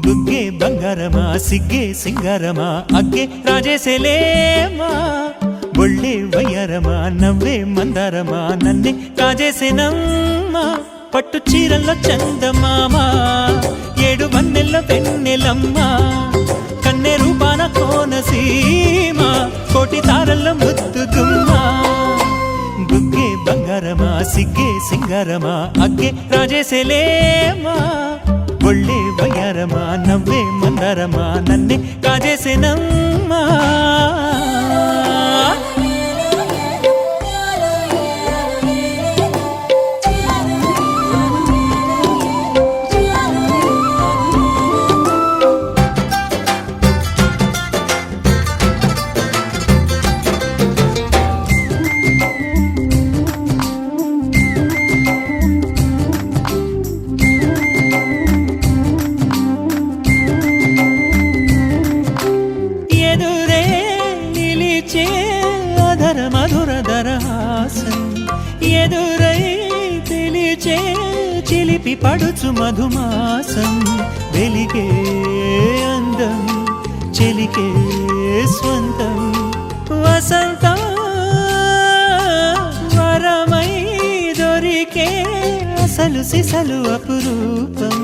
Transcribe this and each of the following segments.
బుగ్గే బంగారమా సిగ్గే సింగారమా అగ్గే రాజేసేలేమా ఒళ్ళే వయ్యారమా నవ్వే మందారమా నన్నే కాజేసేనమ్మా పట్టు చీరల్లో చందమామా ఏడు వన్నెల్లో వెన్నెలమ్మా కన్నె రూపాన కోనసీమ కోటి తారల్లో ముద్దుగుమ్మా బుగ్గే బంగారమా సిగ్గే సింగారమా అగ్గే రాజేసేలేమా ఒళ్ళే వయ్యారమా నవ్వే మందారమా నన్నే కాజేసేనమ్మా ఎదురై తెలిచే చిలిపి పడుచు మధుమాసం వెలిగే అందం చెలికే స్వంతం వసంతం వరమై దొరికే అసలు సిసలు అపురూపం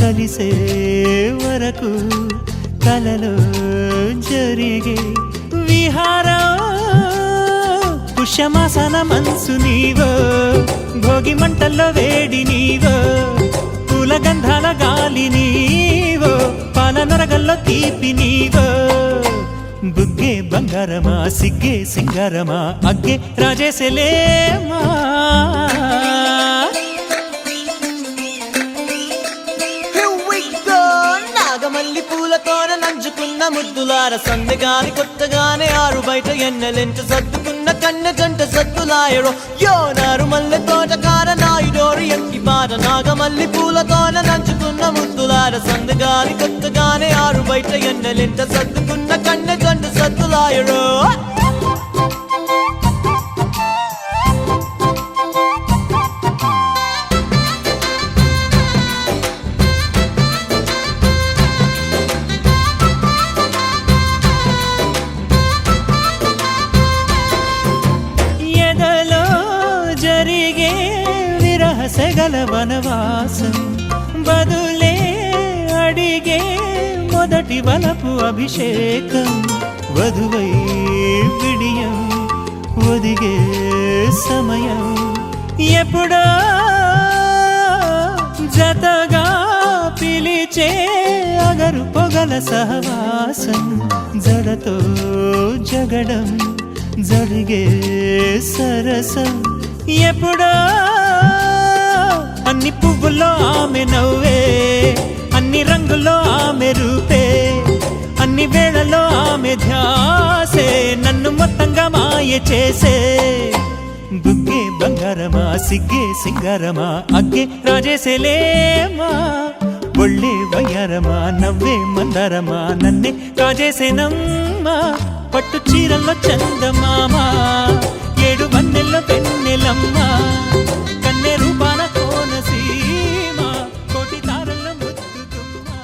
కలిసే వరకు కలలో జరిగే విహారం పుష్యమాసన మనసు నీవో భోగి మంటల్లో వేడి నీవో పూల గంధాల గాలి నీవో పాల నరగల్లో తీపి నీవో బుగ్గే బంగారమా సిగ్గే సింగారమా అగ్గే రాజేసేలేమా మల్లి పూలతోన నంచుకున్న ముద్దులార సందెగాని కొత్తగానే ఆరు బయట ఎన్నెలెంట సర్దుకున్న కన్న జంట సద్దులాయడో యోనారు మల్లె తోటకార నాయుడోరు ఎంకి పాట నాగమల్లి పూలతోన నంచుకున్న ముద్దులార సందెగాని కొత్తగానే ఆరు బయట ఎన్నెలెంట సర్దుకున్న కన్న జంట సద్దులాయడో సెగల వనవాసం బదులే అడిగే మొదటి వలపు అభిషేకం వధువై విడియం ఒదిగే సమయం ఎప్పుడో జతగా పిలిచే అగరు పొగల సహవాసం జడతో జగడం జరిగే సరసం ఎప్పుడో అన్ని పువ్వుల్లో ఆమె నవ్వే అన్ని రంగుల్లో ఆమె రూపే అన్ని వేళల్లో ఆమె ధ్యాసే నన్ను మొత్తంగా మాయ చేసే బుగ్గే బంగారమా సిగ్గే సింగారమా అగ్గే రాజేసేలేమా ఒళ్ళే వయ్యారమా నవ్వే మందారమా నన్నే కాజేసేనమ్మా పట్టు చీరల్లో చందమామా ఏడు వన్నెల్లో వెన్నెలమ్మా కన్నె రూపాన కోనసీమ కోటి తారల్లో ముద్దుగుమ్మా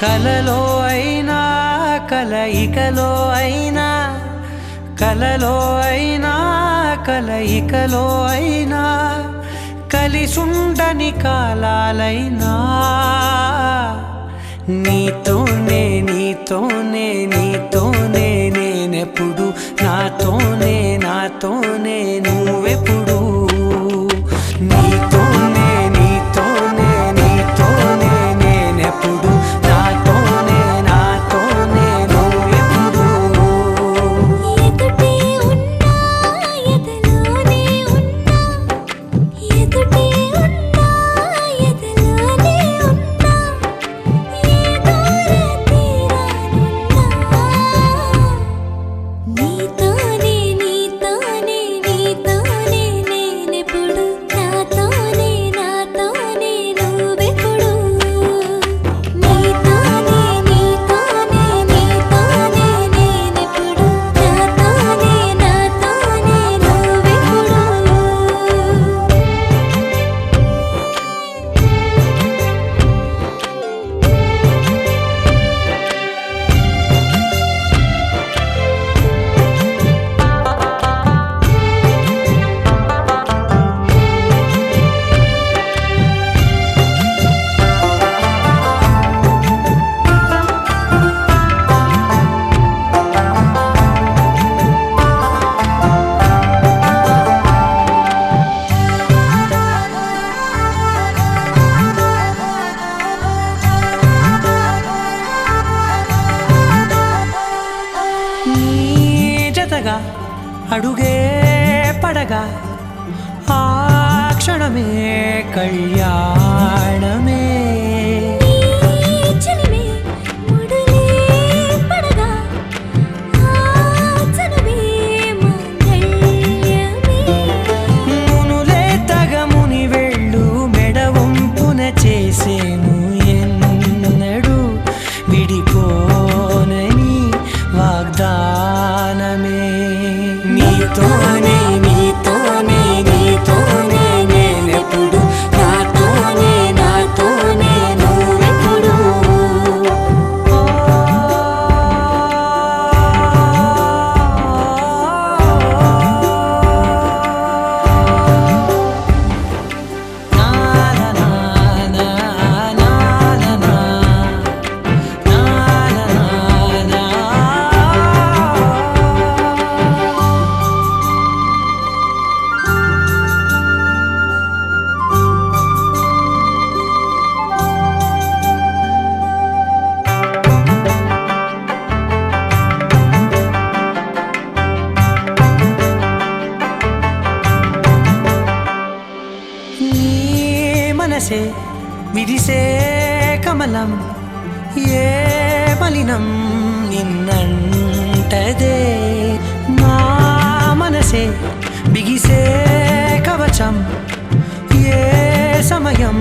కలలో అయినా కలయికలో అయినా కలలో అయినా కలయికలో అయినా కలిసుండని కాలాలైనా నీతోనే నీతోనే నీతోనే నేనెప్పుడు నాతోనే నాతోనే నువ్వెప్పుడు నీతోనే నీతోనే నీతోనే నేనెప్పుడు నాతోనే నాతోనే నువ్వెప్పుడు ఎదుటే ఉన్నా ఎదలోనే ఉన్నా ఎదుటే ఉన్నా ఎదలోనే కళ్యాణమే చలివే ముడులే పడగా చనువే మంగళమే మునులే తగముని వెళ్ళు మెడవంపున చేసేను ఎన్నడు విడిపోనని వాగ్దానమే నీతోనే నీతోనే నీతోనే నేనెప్పుడు నాతోనే నాతోనే నువ్వెప్పుడు నా నా నా నా నా నా నా నీ మనసే విరిసే కమలం ఏ మలినం నిన్నంటదే నా మనసే బిగిసే కవచం ఏ సమయం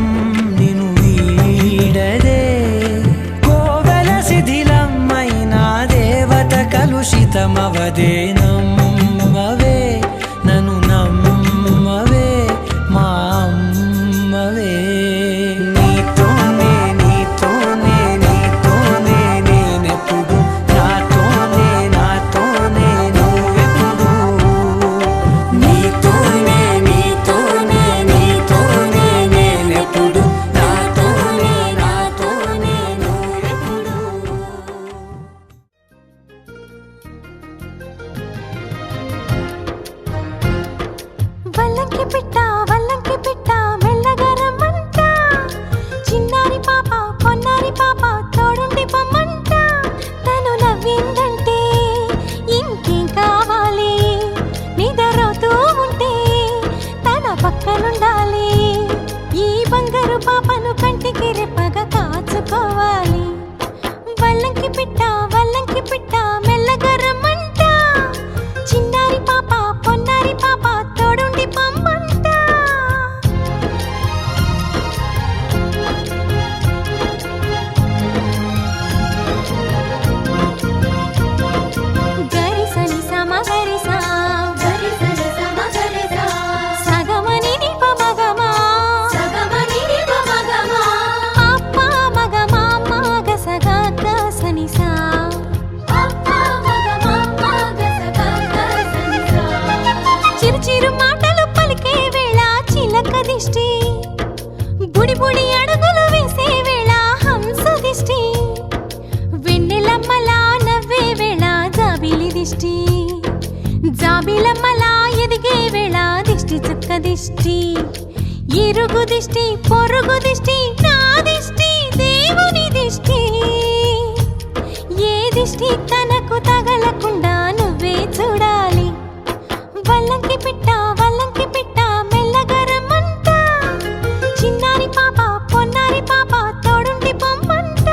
నిన్ను వీడదే కోవెల శిథిలమైన దేవత కలుషితమవదే నమ్మవే నన్ను నమ్మవే మా అమ్మవే నీతోనే నీతోనే నీతోనే నేనెప్పుడు నాతోనే నాతోనే నువ్వెప్పుడు నీతోనే నీతోనే నీతోనే నేనెప్పుడు నాతోనే నాతోనే నువ్వెప్పుడు వల్లంకి పిట్ట మెల్లగా రమ్మంట చిన్నారి పాప పొన్నారి పాప తోడుండి పొమ్మంట తను నవ్విందంటే ఇంకేం కావాలి నిద్రపోతూ ఉంటే తన పక్కనుండాలి ఈ బంగారు పాపను కంటికి రెప్పగా కాచుకోవాలి వల్లంకి పిట్ట మెల్లగా రమ్మంట చిన్నారి పాప పొన్నారి పాప తోడుండి పొమ్మంట గరిసని సమగరిసా గరిసని సమగరిసా సగమని నిప మగమా సగమని నిప మగమా అప్ప మగమా మగ సగ గసనిసా అప్ప మగమా మగ సగ గసనిసా చిరు చిరు మాటలు పలికే వేళ చిలక దిష్టి బుడి బుడి అడుగులు వేసే వేళ హంస దిష్టి వెన్నెలమ్మలా నవ్వే వేళ జాబిలి దిష్టి జాబిలమ్మలా ఎదిగే వేళ దిష్టి చుక్క దిష్టి ఇరుగు దిష్టి పొరుగు దిష్టి నా దిష్టి దేవుని దిష్టి ఏ దిష్టి తనకు తగలకుండా నువ్వే చూడాలి వల్లంకి పిట్ట మెల్లగా రమ్మంట చిన్నారి పాప పొన్నారి పాప తోడుండి పొమ్మంట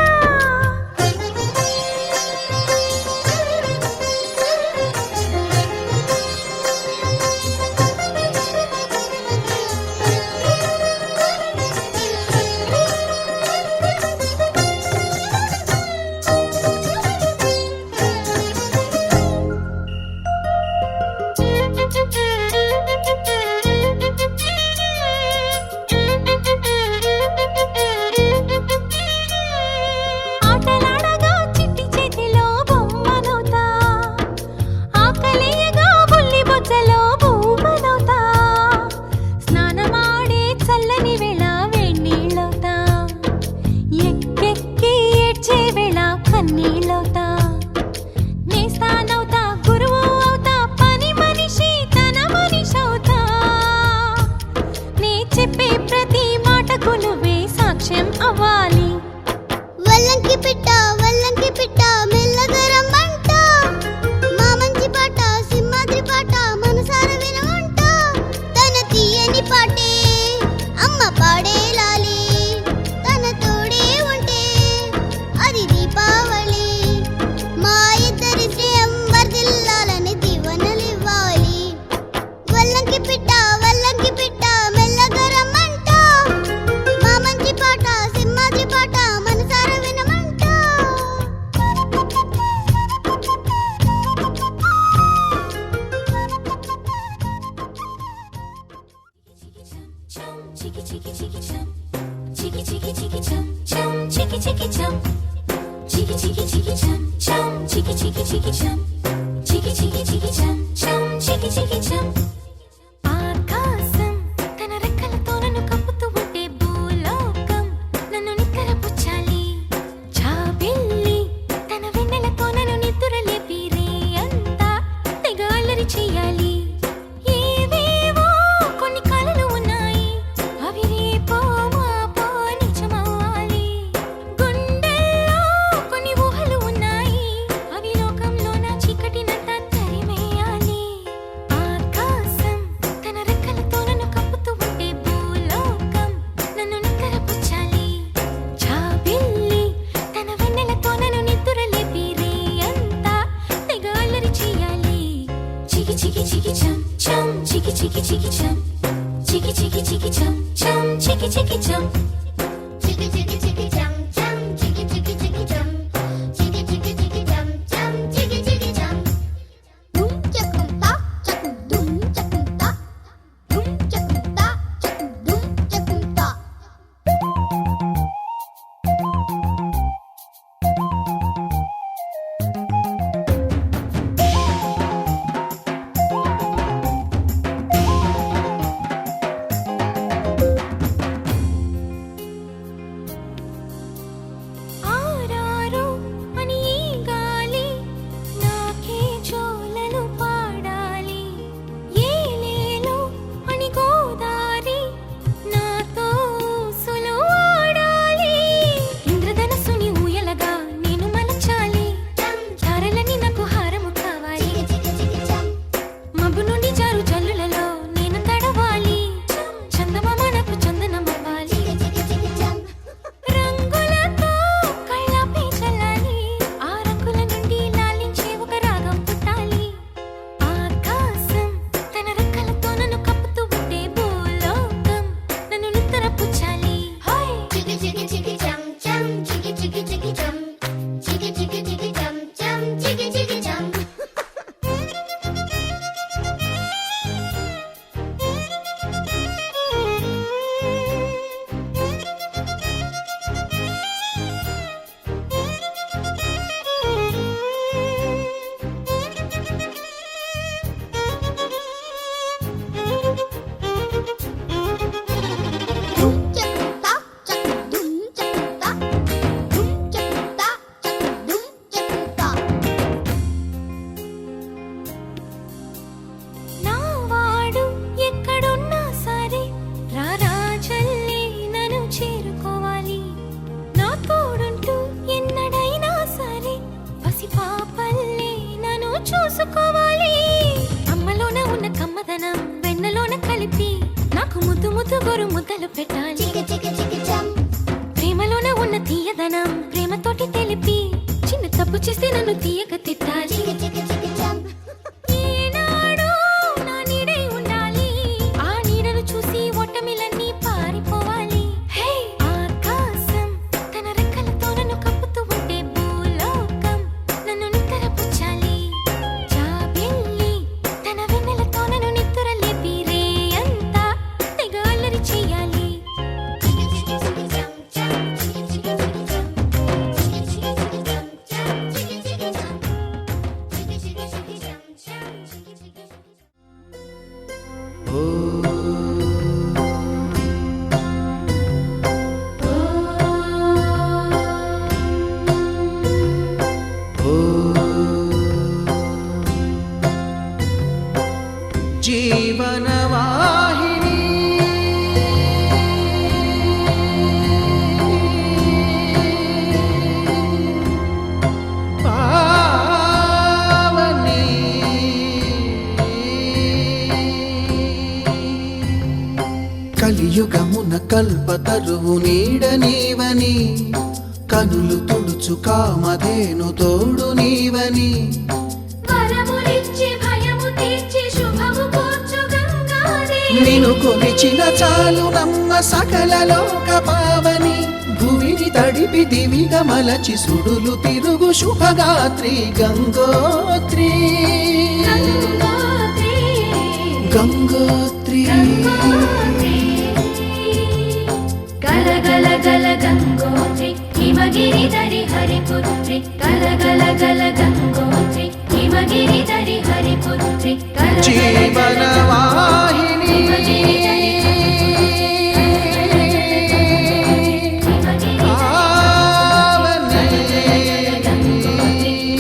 Chiki chiki chiki chum, chiki chiki chiki chum, chum chiki chiki chum, chiki chiki chiki chum, chum chiki chiki chiki chum, chiki chiki chiki chum, chum chiki chiki chum. ఆకాశం తన రెక్కలతో నన్ను కప్పుతూ ఉంటే భూలోకం నన్ను నిక్కరపుచ్చాలి. జాబిల్లి తన వెన్నెలతో నన్ను నిద్రలేపి రే అంతా తెగ అల్లరి చెయ్యాలి. ఏవేవో కొన్ని కలలు ఉన్నాయి, అవి రేపో మాపో నిజమవ్వాలి. గుండెల్లో కొన్ని ఊహలు ఉన్నాయి, అవి లోకంలో నా చీకటినంతా తరిమేయాలి. ఆకాశం తన రెక్కలతో నన్ను కప్పుతూ ఉంటే భూలోకం నన్ను నిక్కరపుచ్చాలి. జాబిల్లి తన వెన్నెలతో నన్ను నిద్రలేపి రే అంతా తెగ అల్లరి చెయ్యాలి. చికి చికి చికి చం చం చికి చికి చికి చం, చికి చికి చికి చం చం చికి చికి చం. Chiki chiki chiki chum chum, chiki chiki chiki chum, chiki chiki chiki chum chum, chiki chiki chum. Dum chakum ta, chakum dum chakum ta, dum chakum ta, chakum dum chakum ta. ఆరారు అని ఈ గాలి నాకే జోలలు పాడాలి. ఏలేలో అని గోదారి నాతో ఊసులు ఆడాలి. ఇంద్రధనస్సుని ఊయలగా నేను మలచాలి. తారలని నాకు హారము కావాలి. Chiki chiki chum, మబ్బు నుండి జారు జల్లులలో నేను తడవాలి. చందమామ నాకు చందనమవ్వాలి. chiki chiki chum. రంగులతో కళ్ళాపై చల్లాలి. ఆ రంగుల నుండి లాలించే ఒక రాగం పుట్టాలి. ఆకాశం తన రెక్కలతో నన్ను కప్పుతూ ఉంటే భూలోకం నన్ను నిద్రపుచ్చాలి. Hi Chiki chiki chiki chum chum, chiki chiki chiki chum, chiki chiki chiki chum chum, chiki chiki chum. Dum chakum ta, chakum dum chakum ta, dum chakum ta, chakum dum chakum ta. నా వాడు ఎక్కడున్నా సరే రారాజల్లే నన్ను చేరుకోవాలి. నా తోడుంటూ ఎన్నడైనా సరే పసిపాపల్లే నన్ను చూసుకోవాలి. అమ్మలోన ఉన్న కమ్మదనం వెన్నలోన కలిపి నాకు ముద్దు ముద్దు గొరు ముద్దలు పెట్టాలి. Chiki chiki chiki chum, ప్రేమలోన ఉన్న తీయదనం ప్రేమతోటి తెలిపి చిన్న తప్పు చేస్తే నన్ను తీయక తిట్టాలి. chiki chiki chiki chum. ఈనాడు నా నీడై ఉండాలి. ఆ నీడను చూసి ఓటమిలన్నీ పారిపోవాలి. హే ఆకాశం తన రెక్కలతో నన్ను కప్పుతూ ఉంటే భూలోకం నన్ను నిక్కరపుచ్చాలి. జాబిల్లి తన వెన్నెలతో నన్ను నిద్రలేపి రే అంతా తెగ అల్లరి చెయ్యాలి. Chiki chiki chiki chum chum, chiki chiki chiki chum, chiki chiki chiki chum chum, chiki chiki chum, chiki chiki chiki chum chum, chiki chiki chiki chum. జీవనవాహిని Pavani కలియుగమున కల్పతరువు నీడ నీవని కనులు తుడుచు కామధేను తోడు నీవని వరములిచ్చి భయము తీర్చి శుభము కూర్చు గంగాదేవి. నిన్ను కొలిచిన చాలు నమ్మ సకల లోక పావని భూమిని తడిపి దివిగా మలచి సుడులు తిరుగు శుభగాత్రి గంగోత్రి గంగోత్రి, గంగోత్రి గంగోత్రి. హరిపుత్రి గలగల గల గంగోత్రి హిమగిరిధరి హరిపుత్రి జీవనవాహిని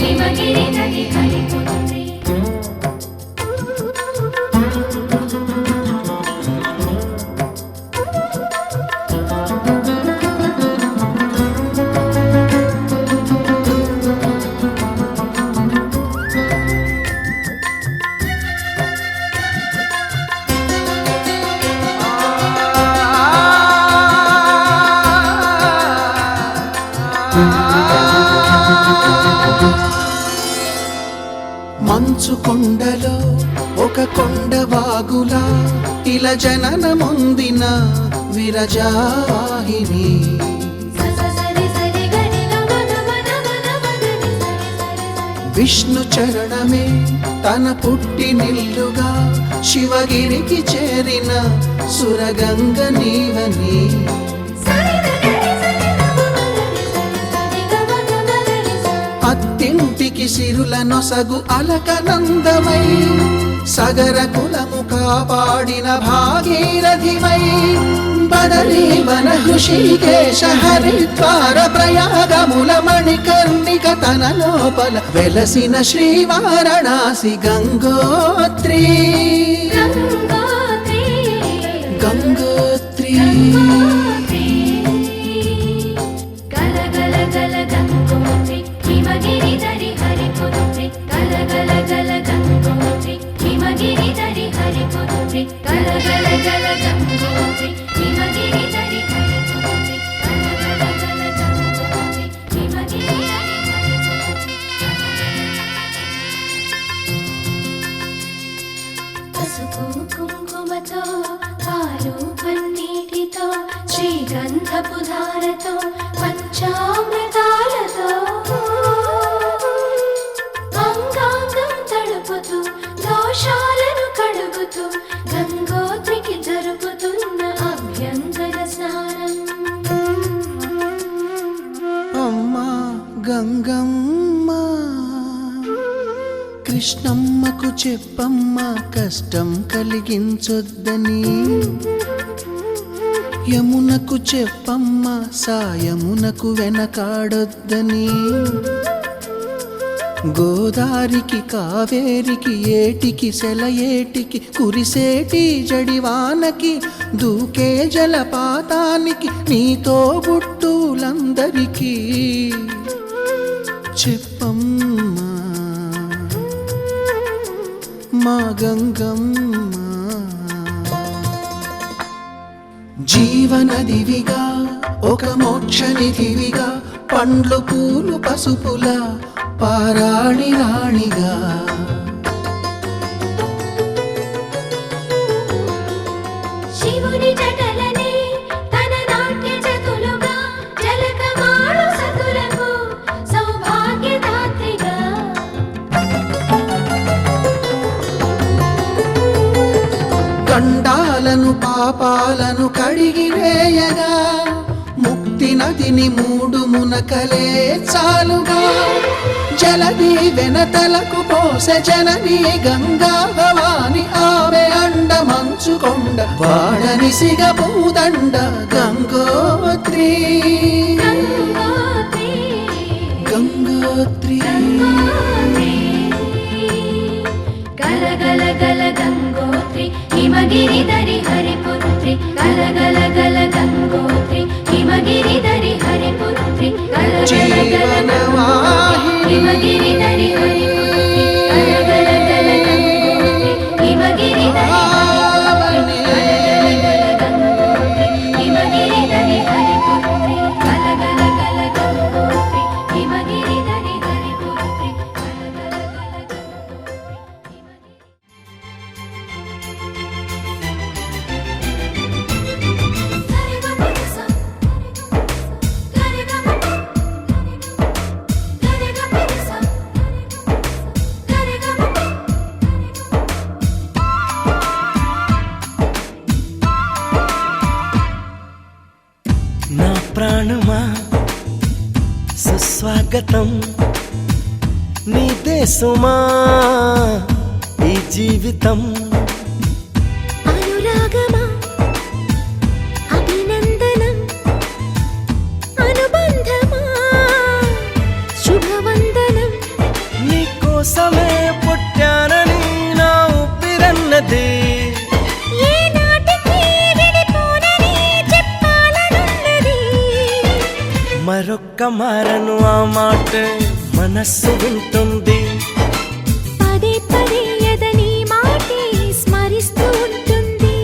హిమగిరిధరి హరిపుత్రి మంచు కొండలో ఒక కొండ వాగులా ఇలా జననమొందిన విరజాహిని సరి సరి గరి గమ గమ గమ గమ గరి సరి సరి విష్ణు చరణమే తన పుట్టినిల్లుగా శివగిరికి చేరిన సురగంగ నీవని సరి గరి సరి గమ గరి సరి సరి గమ గమ గరి సరి అత్తింటికి సిరుల నొసగు అలకనందమై సగర కులము కాపాడిన భాగీరథివై బదరీ వన హృషికేశ హరిద్వార ప్రయాగముల మణికర్ణిక తన లోపల వెలసిన శ్రీవారణాసి గంగోత్రి గంగోత్రి గంగోత్రి గలగల గల గంగోత్రి హిమగిరిధరి హరిపుత్రి గలగల గల గంగోత్రి హిమగిరిధరి హరిపుత్రి గలగల గల గంగోత్రి హిమగిరిధరి హరిపుత్రి గలగల గల గంగోత్రి హిమగిరిధరి హరిపుత్రి పసుపు కుంకుమతో పాలు పన్నీటితో శ్రీగంధపు ధారతో పంచామృతాలతో అంగాంగం తడుపుతూ దోషాలను కడుగుతూ గంగోత్రికి జరుపుతున్న అభ్యంతర స్నానం అమ్మా గంగమ్మ కృష్ణమ్మకు చెప్పమ్మ కష్టం కలిగించొద్దని యమునకు చెప్పమ్మ సాయమునకు వెనకాడొద్దని గోదారికి కావేరికి ఏటికి సెలయేటికి కురిసేటి జడివానకి దూకే జలపాతానికి నీతో బుట్టులందరికీ చెప్పమ్మా మా గంగమ్మ జీవనదివిగా ఒక మోక్షనిధివిగా పండ్లు పూలు పసుపుల పారాణి రాణిగా శివుని జటలనే తన నాట్య చతులుగా జలకమాడు సతులకు సౌభాగ్యదాత్రిగా గండాలను పాపాలను కడిగివేయగా ముక్తి నదిని మూడు మునకలే చాలుగా జలది వెనతలకు పోసె జనని గంగా భవాని ఆమె అండ మంచుకొండ వాడని సిగ పూదండ గంగోత్రి గంగోత్రి గంగోత్రి గలగల గల గంగోత్రి హిమగిరిధరి హరిపుత్రి గలగల గల గంగోత్రి హిమగిరిధరి హరిపుత్రి గలగల గల గంగోత్రి హిమగిరిధరి హరిపుత్రి గలగల గల గంగోత్రి హిమగిరిధరి హిమగిరిధరి హరిపుత్రి గలగల గల గంగోత్రి హిమగిరిధరి హరిపుత్రి గలగల గల నా ప్రాణమా సుస్వాగతం నీదే సుమా ఈ జీవితం అనురాగమా అభినందనం అనుబంధమా శుభవందనం నీకోసమే పుట్టానని నా ఊపిరన్నది ఏ నాటికి విడిపోనని చెప్పాలనున్నది మరొక్క మారను ఆ మాట మనస్సు వింటుంది పదే పదే ఎదని మాటే స్మరిస్తూ ఉంటుంది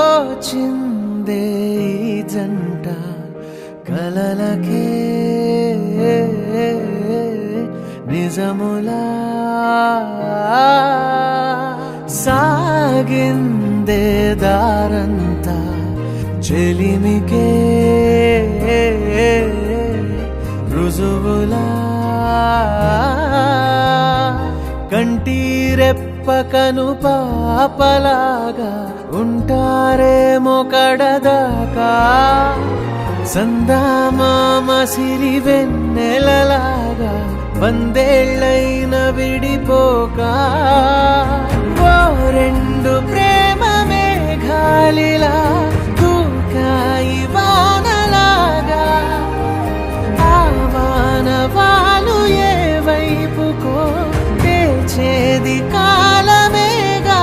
తోచిందే ఈ జంట కలలకే నిజములా సాగిందే దారంతా చెలిమికే రుజువులా కంటిరెప్పకను పాపలాగా ఉంటారేమో కడదాకా సందామామ సిరి వెన్నెలలాగా వందేళ్ళైన విడిపోక ఓ రెండు ప్రేమ మేఘాలిలా దూకాయి వానలాగా ఆ వానవాలు ఏ వైపుకో తెచేది కాలమేగా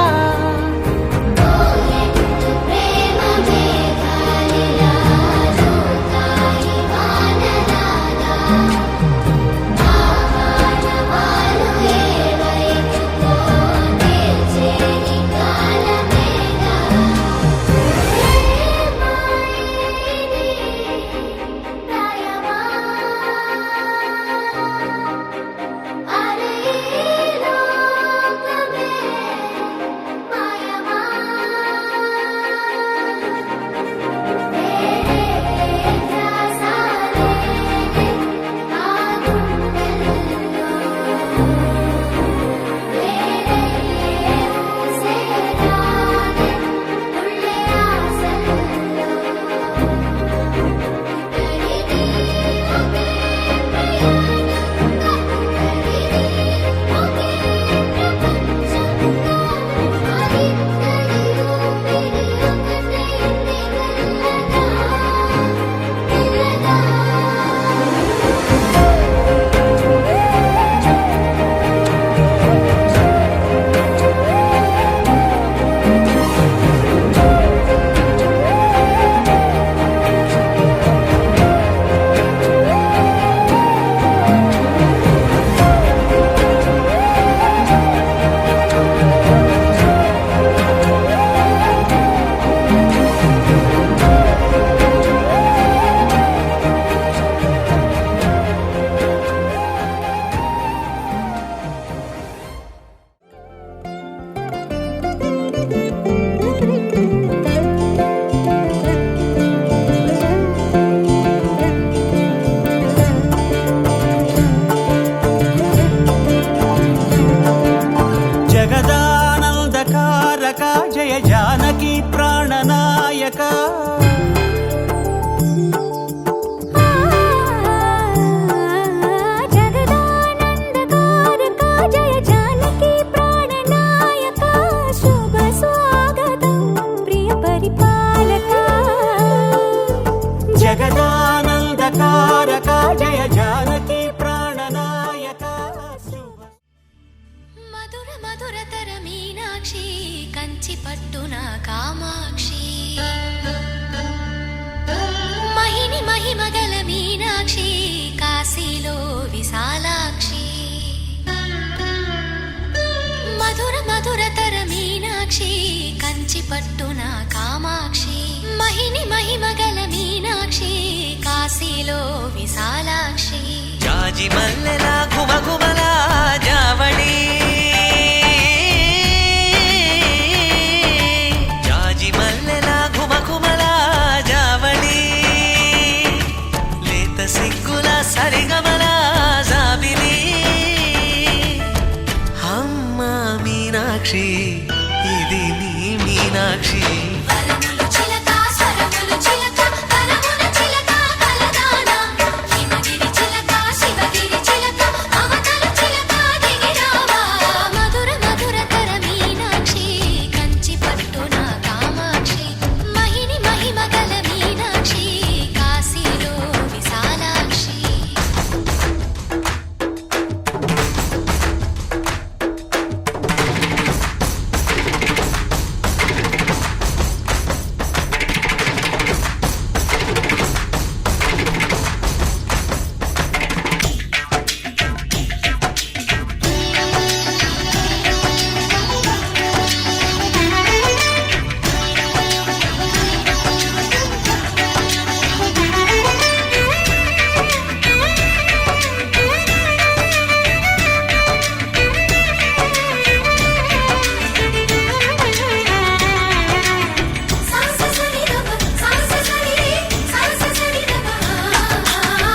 జగదానందకారక జయ జానకి ప్రాణనాయక శుభ మధుర మధురతర మీనాక్షి కంచి పట్టున కామాక్షి మహిని మహిమగల మీనాక్షి కాశీలో విశాలాక్షి మధుర మధురతర మీనాక్షి కంచి పట్టున కామాక్షి మహిని మహిమగల మీనాక్షి కాశీలో విశాలాక్షి జాజి మల్లెల ఘుమఘుమల జావళి జాజి మల్లెల ఘుమఘుమల జావళి లేత సిగ్గుల సరిగమల జాబిలి అమ్మ మీనాక్షి ఇది నీ మీనాక్షి వరములు చిలక స్వరములు చిలక కరమున చిలక కలదానా హిమగిరి చిలక శివగిరి చిలక అవతల చిలక దిగిరావా మధుర మధురతర మీనాక్షి కంచి పట్టున కామాక్షి మహిని మహిమగల మీనాక్షి కాశీలో విశాలాక్షి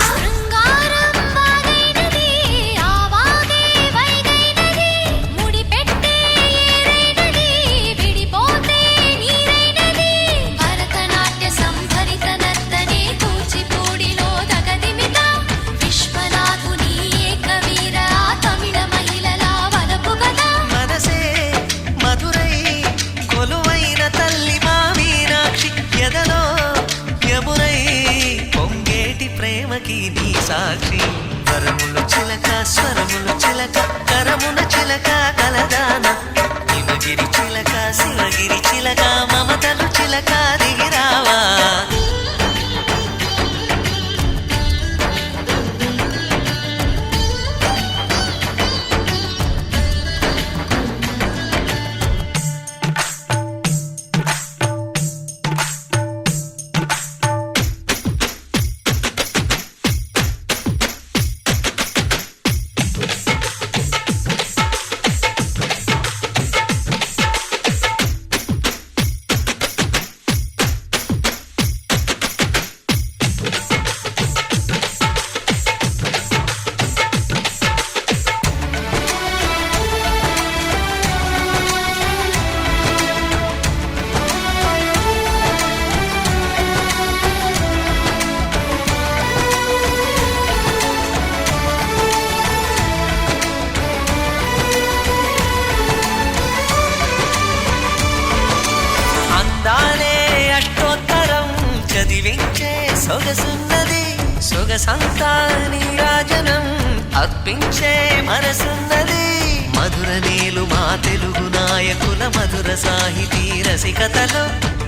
శృంగారం వాగైనది ఆవాగే వైగైనది ముడిపెట్టే ఏరైనది విడిపోతే నీరైనది భరతనాట్య సంభరిత నర్తనే కూచిపూడిలో దగదిమిత విశ్వనాథుని ఏకవీర తమిళ మహిళల వలపు కదా మనసే మధురై కొలువైన తల్లి మా మీనాక్షి ఎదలో యమునై పొంగేటి ప్రేమకి నీ సాక్షి వరములు చిలక స్వరములు చిలక కరమున చిలక కలదాన హిమగిరి చిలక శివగిరి చిలక మమతలు చిలక దిగిరావా అందాలే అష్టోత్తరం చదివించే సొగసున్నది సొగసంతా నీరాజనం అర్పించే మనసున్నది మధుర నేలు మా తెలుగు నాయకుల మధుర సాహితీ రసికతలో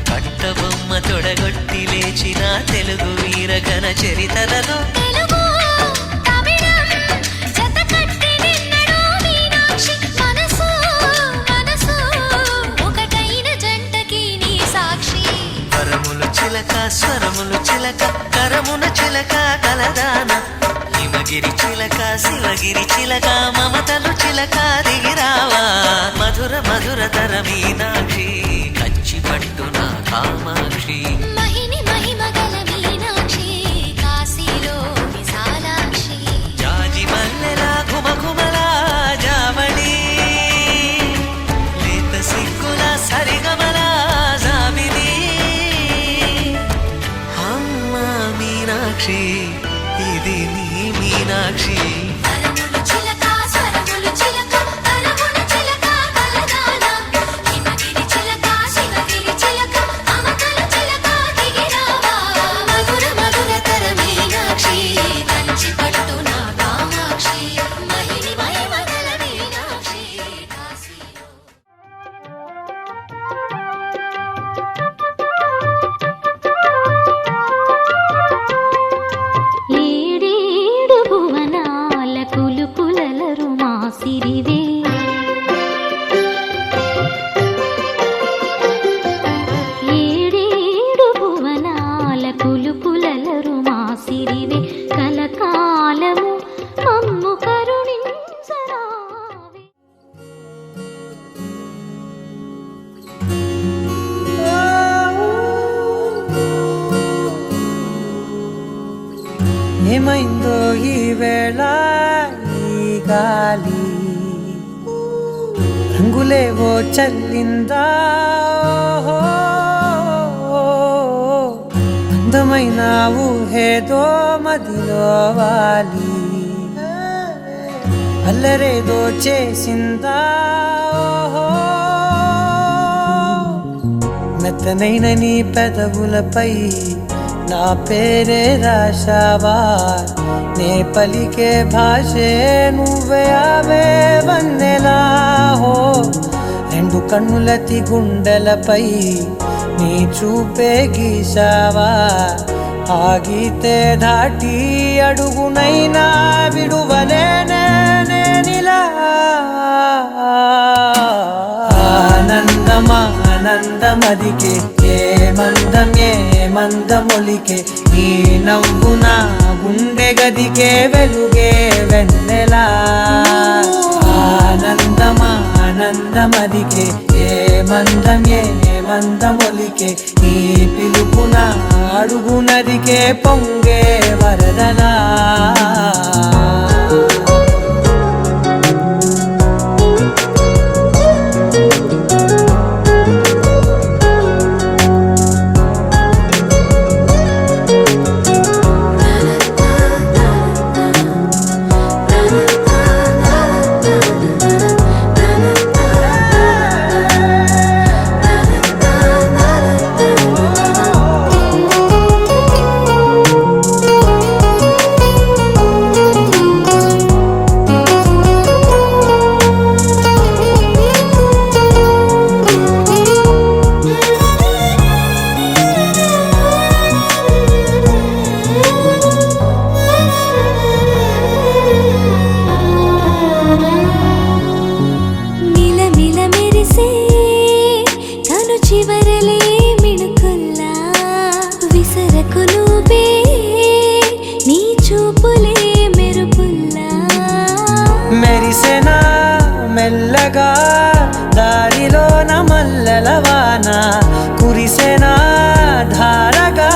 కట్టబొమ్మ తొడగొట్టి లేచిన తెలుగు వీరగణ చరితలలో తెలుగు తమిళం జతకట్టి నిన్నడో మీనాక్షి మనసు మనసు ఒకటైన జంటకి నీ సాక్షి వరములు చిలక స్వరములు చిలక కరమున చిలక కలదాన హిమగిరి చిలక శివగిరి చిలక మమతలు చిలక దిగిరావా మధుర మధురతర మీనాక్షి కంచి పట్టున కామాక్షి మహిని మహిమగల మీనాక్షి కాశీలో విశాలాక్షి జాజి మల్లెల ఘుమఘుమల జావళి లేత సిగ్గుల సరిగమల జాబిలి అమ్మ మీనాక్షి ఇది నీ మీనాక్షి వరములు చిలక స్వరములు చిలక కరమున చిలక కలదాన హిమగిరి చిలక శివగిరి చిలక అవతల చిలక దిగిరావా మధుర మధుర ఏమైందో ఈ వేళ ఈ గాలి రంగులేవో చల్లిందా అందమైన ఊహేదో మదిలో వాలి అల్లరేదో చేసిందా మెత్తనైన నీ పెదవులపై నా పేరే రాశావా నే పలికే భాషే నువ్వే అవే వన్నెలా హో రెండు కన్నులతి గుండెలపై నీ చూపే గీశావా ఆగితే దాటి అడుగునైనా విడువలేనే నేనిలా ఆనందమా ఆనందమదికే ఏ మందమొలికే నీ నవ్వు నా గుండె గదికే వెలుగే వెన్నెలా ఆనందమా ఆనందమదికే ఏ మందమొలికే నీ పిలుపున అడుగునదికే పొంగే వరదలా మెరిసెనా మెల్లగా దారిలోన మల్లెలవాన కురిసెనా ధారగా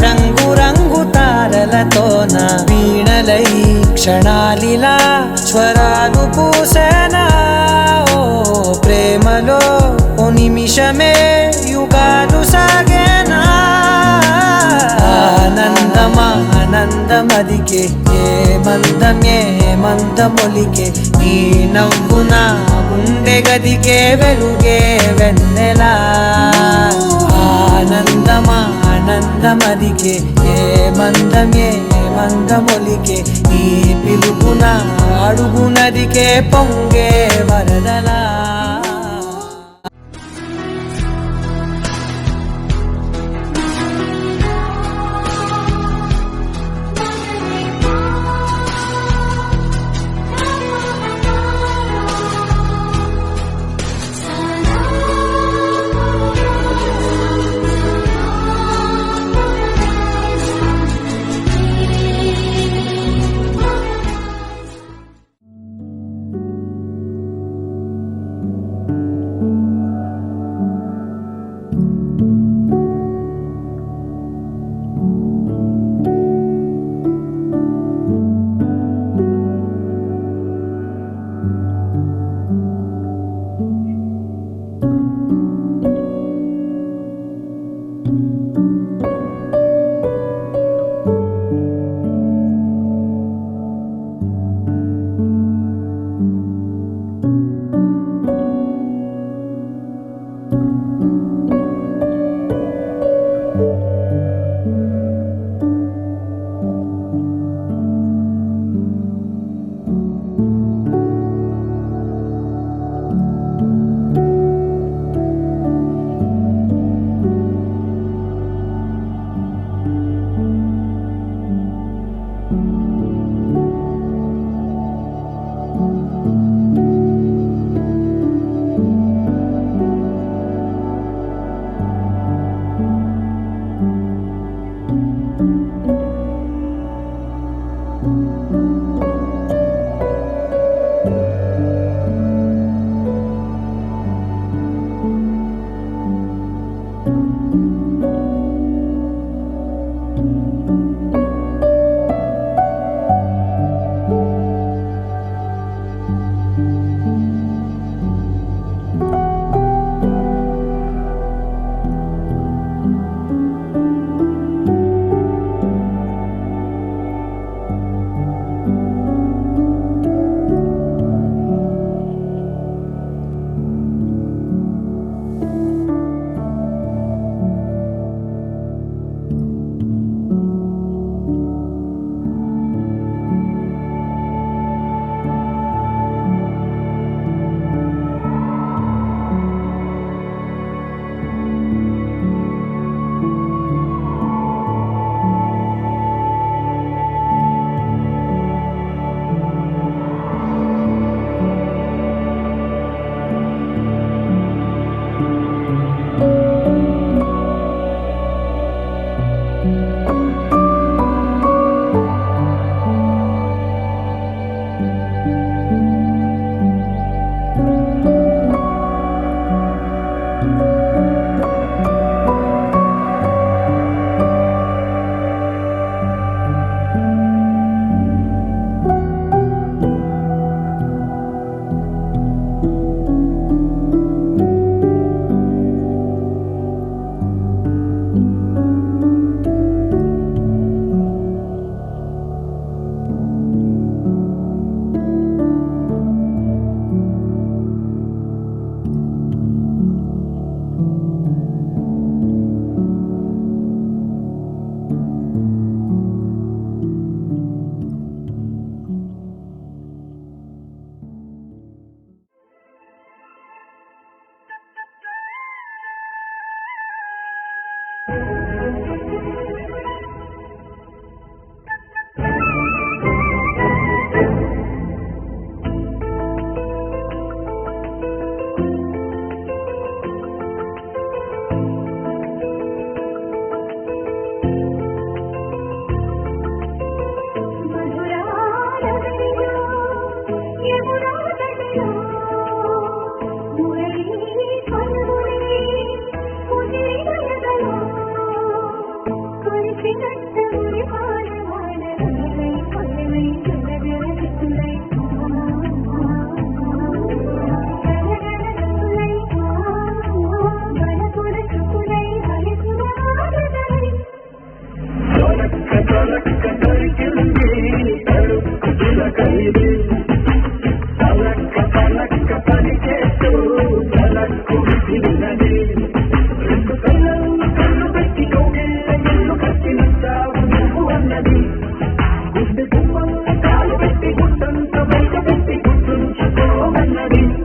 రంగు రంగు తారలతోన వీణలై క్షణాలిలా స్వరాలు పూసెనా ఓ ప్రేమలో ఓ నిమిషమే యుగాలు సాగేనా ఆనందమా ఆనందమదికే ఏ మందమొలికే నీ నవ్వు నా గుండె గదికే వెలుగే వెన్నెలా ఆనందమా ఆనందమదికే ఏ మందమొలికే నీ పిలుపున అడుగునదికే పొంగే వరదలా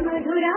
మధురా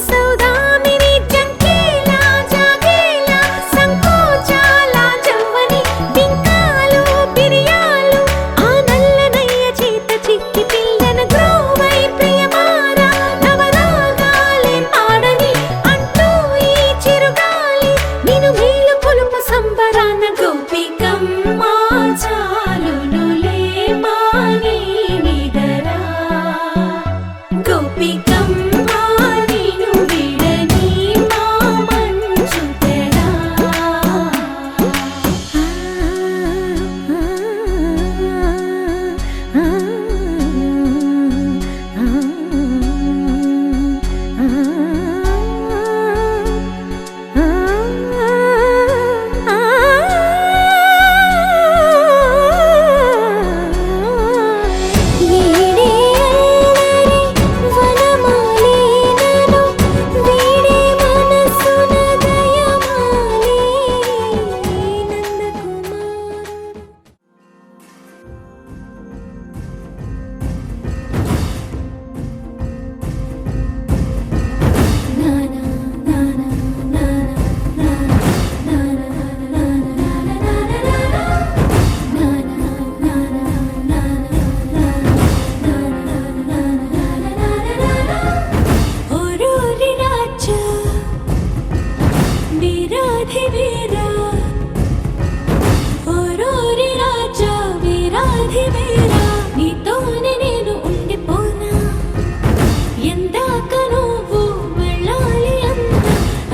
సౌదామిని జంకేలా జాగేలా సంకోచాల జవ్వని బింకాలు బిరియాలు ఆ నల్లనయ్య చేత చిక్కి పిల్లన గ్రోవై ప్రియమారా నవరాగాలే పాడని అంటూ ఈ చిరుగాలి నిన్ను మేలు కొలుపు సంబరాన గోపికమ్మ చాలునులే మాని నిదరా గోపికమ్మ నిన్ను విడని మా మంచు తెరా నీతోనే నేను ఉండిపోనా ఎందాక నువ్వు వెళ్ళాలి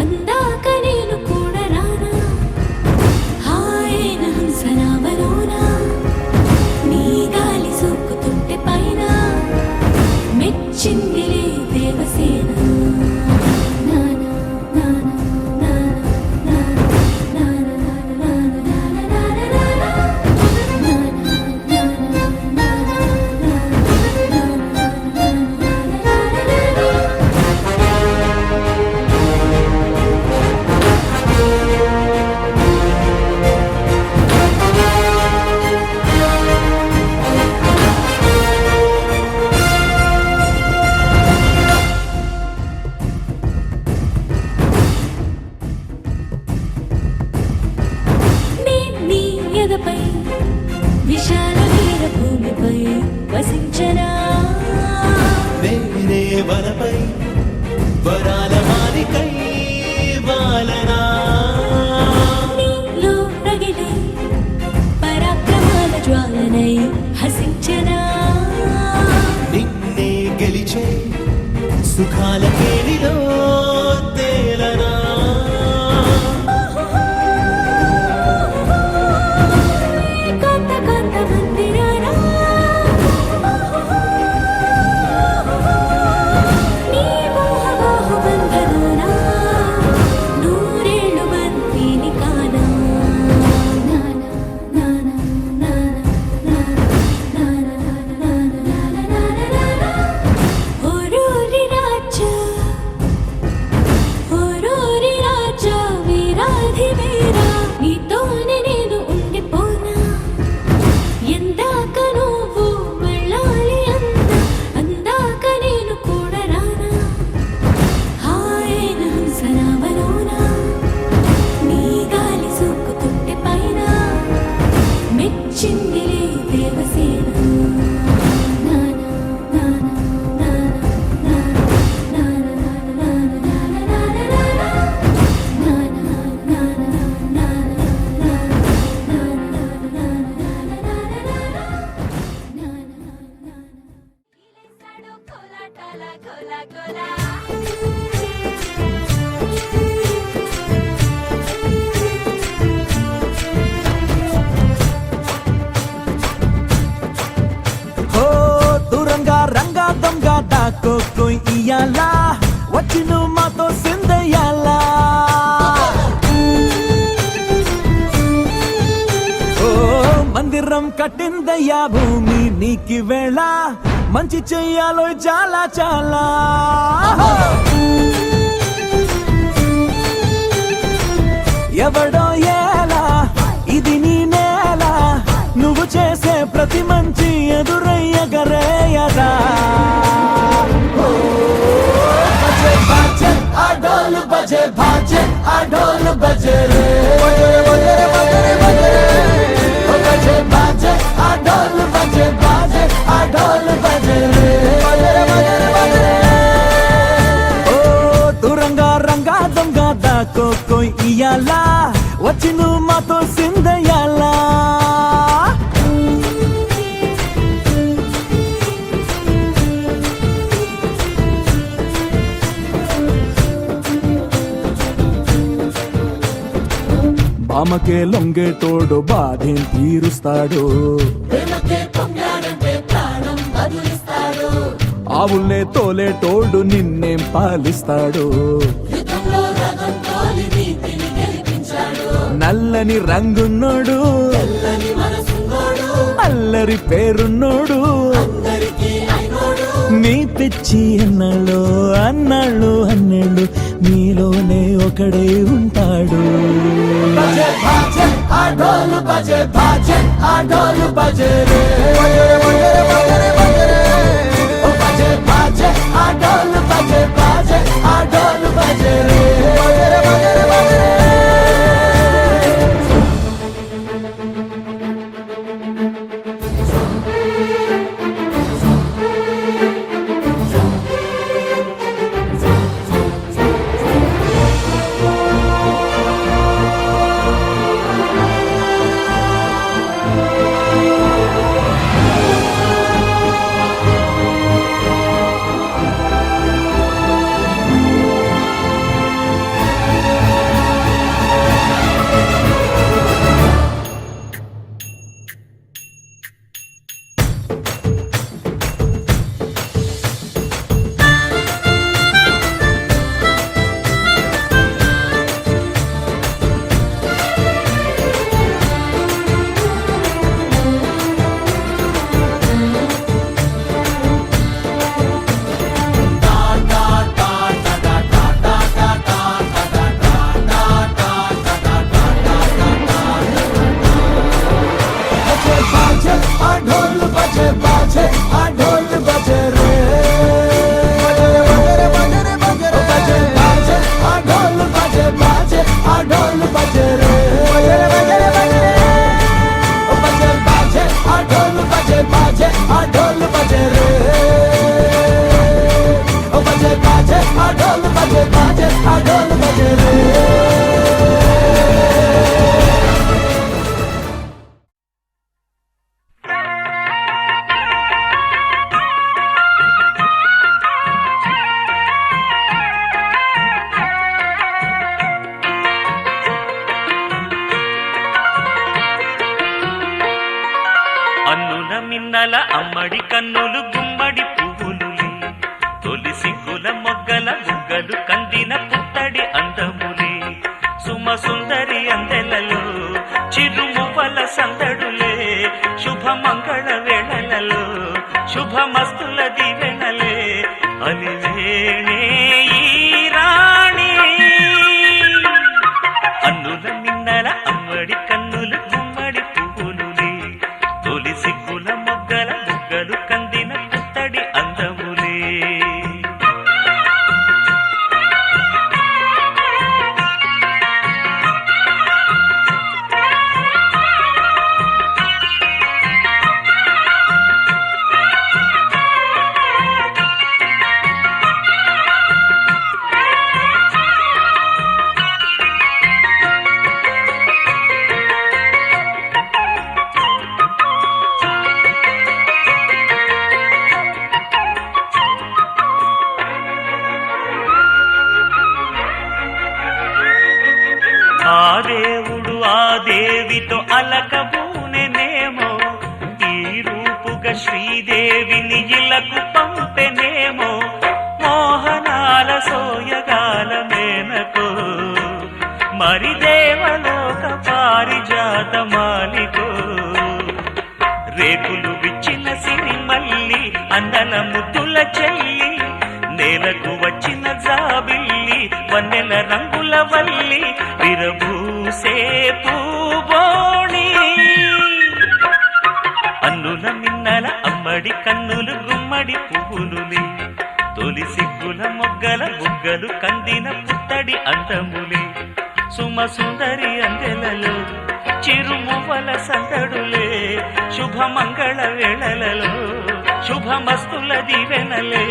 అందాక నేను కూడా రానా హాయన హంసనామలోనా నీ గాలి సోకుతుంటే పైన మెచ్చిందిలే దేవసేన నీ ఎదపై విశాల వీర భూమిపై వసించనా వేరే వనపై వరాల మాలికై వాలనా నీలో రగిలే పరాక్రమాల జ్వాలనై హసించనా నిన్నే గెలిచే సుఖాల కేడిలో తేలనా కొంత కొంత మందిరానా నీ మోహబాహు బంధనానా నూరేళ్ళు బంతిని కానా ఓరోరి రాజా వీరాధి వీరా నీతోనే నేను ఉండిపోనా ఎందాక నువ్వు వెళ్ళాలి అందాక నేను కూడా రానా హాయన హంసనామలోనా నీ గాలి సోకుతుంటే పైన మెచ్చిందిలే దేవసేన హో దూరంగా రంగా దొంగ దాక్కో ఇయ్యాలా వచ్చి నువ్వు మాతో సిందయ్యాలా ఓ మందిరం కట్టిందయ్యా భూమి నీకి వేళ మంచి చెయ్యాలో చాలా చాలా ఎవడో ఎలా ఇది నీ నేల నువ్వు చేసే ప్రతి మంచి ఎదురయ్యగరేయదా ఉయ్యాలా వచ్చి నువ్వు మాతో సిందయ్యాలా బామకే లొంగేటోడు బాధేం తీరుస్తాడు ఆవుల్నే తోలేటోడు నిన్నేం పాలిస్తాడు నల్లని రంగున్నోడు అల్లరి పేరున్నోడు మీ పిచ్చి అన్నాళ్ళు అన్నాళ్ళు అన్నేళ్ళు మీలోనే ఒకడే ఉంటాడు మిన్నల అమ్మడి కన్నులు గుమ్మడి పువ్వులులే తొలి సిగ్గుల మొగ్గల బుగ్గలు కందిన పుత్తడి అందములే సుమ సుందరి అందెలలో చిరుమువ్వల సందడులే శుభమంగళ వేళలలో శుభమస్తుల దీవెనలే అలివేణే ఈ రాణి అన్నుల మిన్నల అమ్మడి కన్నులు గుమ్మడి పువ్వులులే తొలి సిగ్గుల మొగ్గల బుగ్గలు కందిన పుత్తడి అందములే ఆ దేవుడు ఆ దేవితో అలకబూనెనేమో ఈ రూపుగా శ్రీదేవిని ఇలకు పంపెనేమో మోహనాల సోయగాల మేనకో మరి దేవలోక పారిజాత మాలికో రేకులు విచ్చిన సిరిమల్లి అందల ముద్దుల చెల్లి నేలకు వచ్చిన జాబిల్లి వన్నెల రంగుల వల్లి విరబూసే పూబోణి అన్నుల మిన్నల అమ్మడి కన్నులు గుమ్మడి పువ్వులులే తొలి సిగ్గుల మొగ్గల బుగ్గలు కందిన పుత్తడి అందములే సుమ సుందరి అందెలలో చిరుమువ్వల సందడులే శుభమంగళ వేళలలో శుభమస్తుల దీవెనలే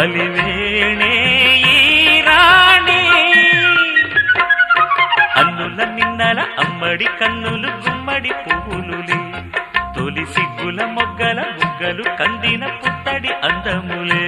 అలివేణే ఈ రాణి మిన్నల అమ్మడి కన్నులు గుమ్మడి పువ్వులులే తొలి సిగ్గుల మొగ్గల బుగ్గలు కందిన పుత్తడి అందములే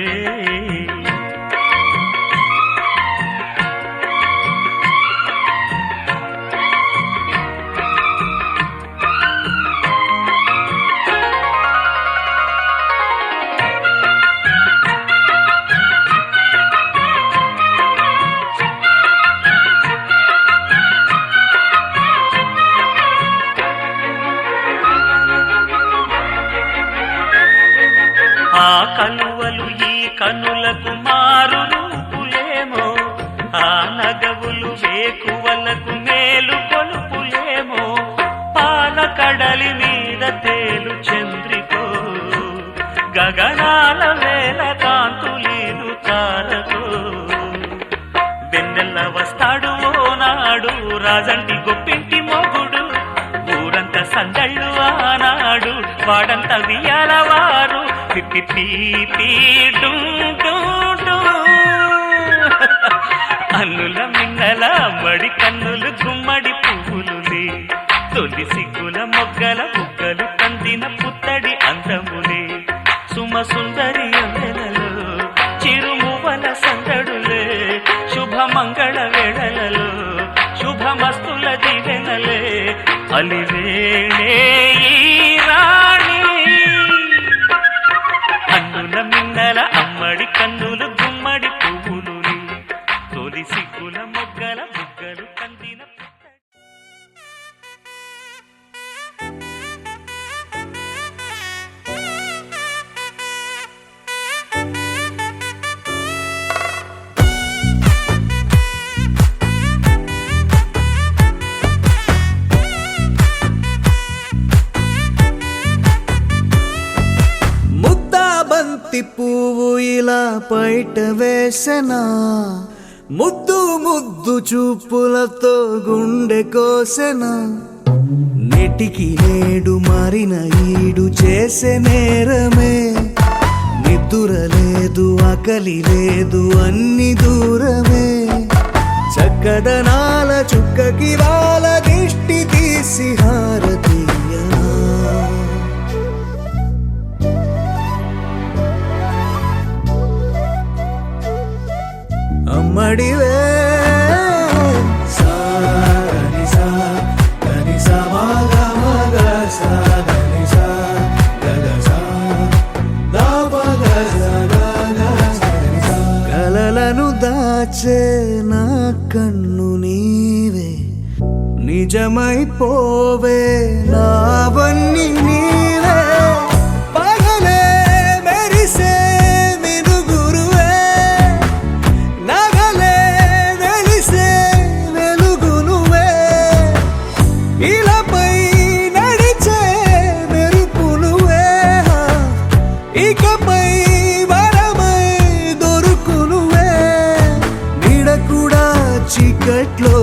ఆ కలువలు ఈ కనులకు మారు రూపులేమో ఆ నగవులు వేకువలకు మేలు కొలుపులేమో పాల కడలి మీద తేలు చంద్రికో గగనాల వేల కాంతులీలు తారకో వెన్నెల్ల వస్తాడు ఓనాడు రాజంటి గొప్పింటి మొగుడు ఊరంత సందళ్ళు ఆనాడు వాడంత వియాలవారు అన్నుల మిన్నల అమ్మడి కన్నులు గుమ్మడి పువ్వులులే తొలి సిగ్గుల మొగ్గల బుగ్గలు కందిన పుత్తడి అందములే సుమ సుందరి అందెలలో చిరుమువల సందడులే శుభమంగళ వేళలలో శుభమస్తుల దివెనలే అలివేణే రాణి అన్నుల మిన్నల అమ్మడి కన్నులు గుమ్మడి పువ్వులులే తొలి సిగ్గుల మొగ్గల బుగ్గలు కందిన బంతి పువ్వు ఇలా బయట వేసెనా ముద్దు ముద్దు చూపులతో గుండె కోసెనా నెటికి నేడు మారిన ఈడు చేసే నేరమే నిద్ర లేదు ఆకలి లేదు అన్ని దూరమే చక్కదనాల చుక్కకి వాళ్ళ దిష్టి తీసి హారతీయనా అమ్మడివే కలలను దాచే నా కన్ను నీవే నిజమైపోవే నావన్నీ నీవే పగలే మెరిసే మినుగురువే నగలే వెలిసే వెలుగునువే ఇలాపై నడిచే మెరుపునువే ఇకపై వరమై దొరుకునువే నీడ కూడా చీకట్లో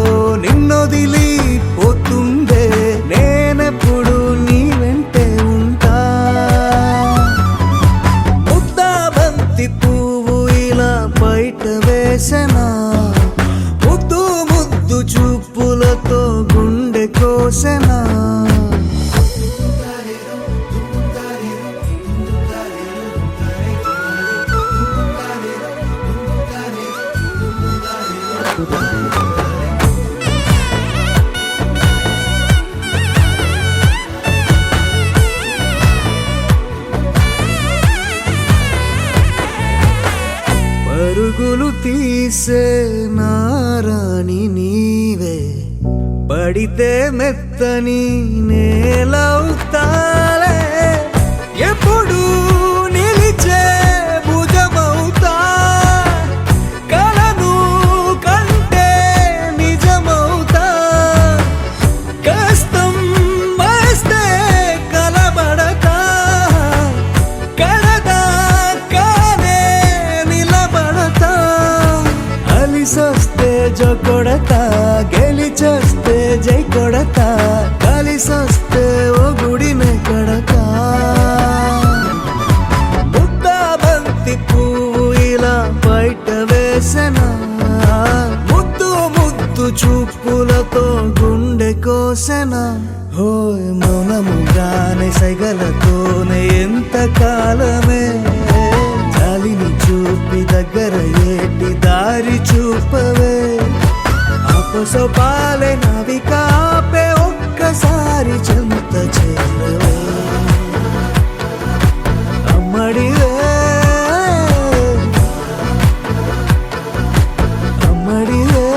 నిన్నొదిలి పోతుందే నేనెప్పుడు నీ వెంటే ఉంటా ముద్దా బంతి పువ్వు ఇలా బయట వేసెనా ముద్దు ముద్దు చూపులతో గుండె కోసెనా పరుగులు తీసే నారాణి నీవే పడితే మెత్తని నేలవుతాలే ఎప్పుడు నిలిచే భుజమవుతా కలను కంటే నిజమవుతా కష్టం వస్తే కలబడతా కడదాకానే నిలబడతా అలిసొస్తే జో కొడతా గెలిచొస్తే జై కొడతా కలిసొస్తే ఓ గుడినే కడతా ముద్దా బంతి పువ్వు ఇలా బయట వేసెనా ముద్దు ముద్దు చూపులతో గుండె కోసెనా హోయ్ మౌనముగానే సైగలతోనే ఎంత కాలమే జాలిని చూపి దగ్గర ఏటి దారి చూపవే అపసోపాలే నవికాపే ఒక్కసారి చెంత చేరవే అమ్మడివే అమ్మడివే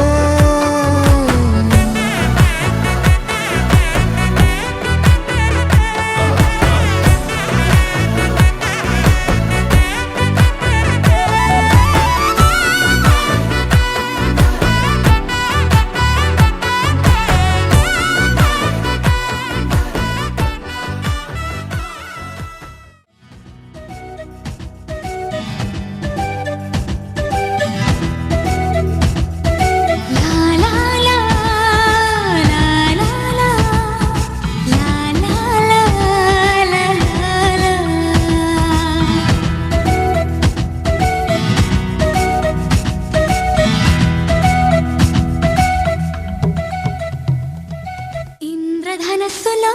ఇంద్రధనస్సులో